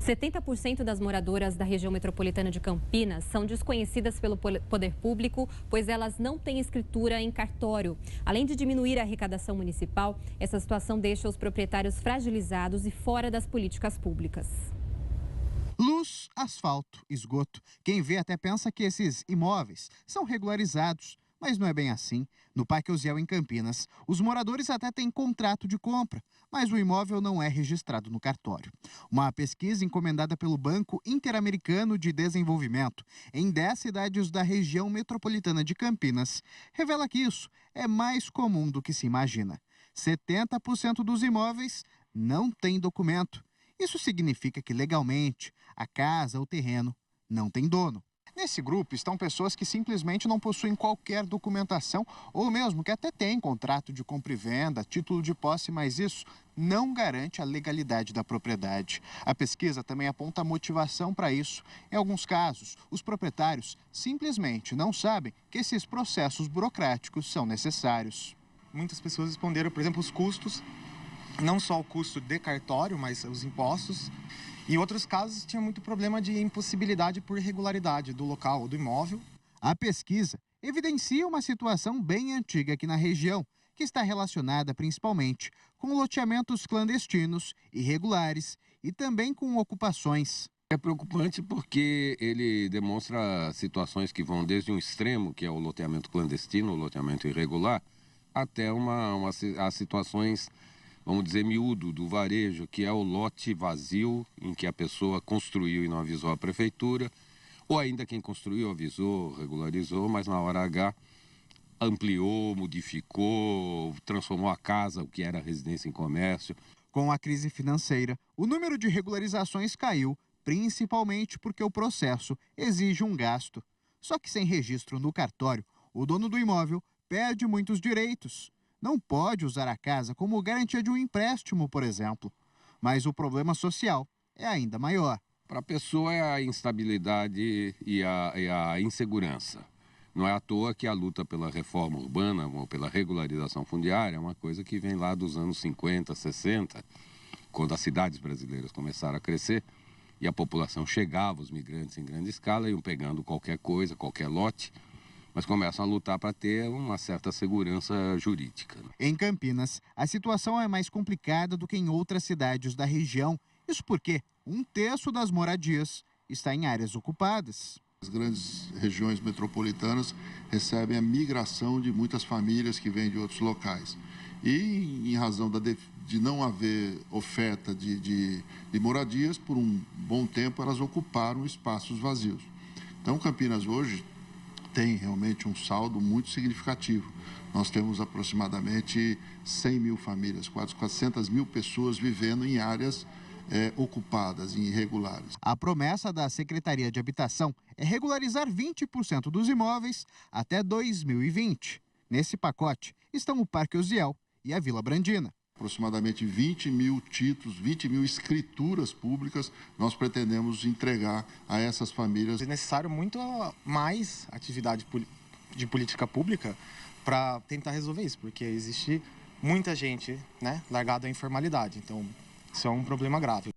70% das moradoras da região metropolitana de Campinas são desconhecidas pelo poder público, pois elas não têm escritura em cartório. Além de diminuir a arrecadação municipal, essa situação deixa os proprietários fragilizados e fora das políticas públicas. Luz, asfalto, esgoto. Quem vê até pensa que esses imóveis são regularizados, mas não é bem assim. No Parque Osiel, em Campinas, os moradores até têm contrato de compra, mas o imóvel não é registrado no cartório. Uma pesquisa encomendada pelo Banco Interamericano de Desenvolvimento em 10 cidades da região metropolitana de Campinas revela que isso é mais comum do que se imagina. 70% dos imóveis não têm documento. Isso significa que, legalmente, a casa ou terreno não tem dono. Nesse grupo estão pessoas que simplesmente não possuem qualquer documentação ou mesmo que até têm contrato de compra e venda, título de posse, mas isso não garante a legalidade da propriedade. A pesquisa também aponta a motivação para isso. Em alguns casos, os proprietários simplesmente não sabem que esses processos burocráticos são necessários. Muitas pessoas responderam, por exemplo, os custos, não só o custo de cartório, mas os impostos. Em outros casos, tinha muito problema de impossibilidade por irregularidade do local ou do imóvel. A pesquisa evidencia uma situação bem antiga aqui na região, que está relacionada principalmente com loteamentos clandestinos, irregulares e também com ocupações. É preocupante porque ele demonstra situações que vão desde um extremo, que é o loteamento clandestino, o loteamento irregular, até as situações, vamos dizer, miúdo do varejo, que é o lote vazio, em que a pessoa construiu e não avisou a prefeitura, ou ainda quem construiu avisou, regularizou, mas na hora H ampliou, modificou, transformou a casa, o que era residência, em comércio. Com a crise financeira, o número de regularizações caiu, principalmente porque o processo exige um gasto. Só que sem registro no cartório, o dono do imóvel perde muitos direitos. Não pode usar a casa como garantia de um empréstimo, por exemplo. Mas o problema social é ainda maior. Para a pessoa é a instabilidade e a insegurança. Não é à toa que a luta pela reforma urbana ou pela regularização fundiária é uma coisa que vem lá dos anos 50, 60, quando as cidades brasileiras começaram a crescer e a população chegava, os migrantes em grande escala, iam pegando qualquer coisa, qualquer lote, mas começam a lutar para ter uma certa segurança jurídica. Em Campinas, a situação é mais complicada do que em outras cidades da região. Isso porque 1/3 das moradias está em áreas ocupadas. As grandes regiões metropolitanas recebem a migração de muitas famílias que vêm de outros locais. E, em razão de não haver oferta de moradias, por um bom tempo elas ocuparam espaços vazios. Então, Campinas hoje tem realmente um saldo muito significativo. Nós temos aproximadamente 100 mil famílias, quase 400 mil pessoas vivendo em áreas ocupadas e irregulares. A promessa da Secretaria de Habitação é regularizar 20% dos imóveis até 2020. Nesse pacote estão o Parque Osiel e a Vila Brandina. Aproximadamente 20 mil títulos, 20 mil escrituras públicas nós pretendemos entregar a essas famílias. É necessário muito mais atividade de política pública para tentar resolver isso, porque existe muita gente, largada à informalidade. Então, isso é um problema grave.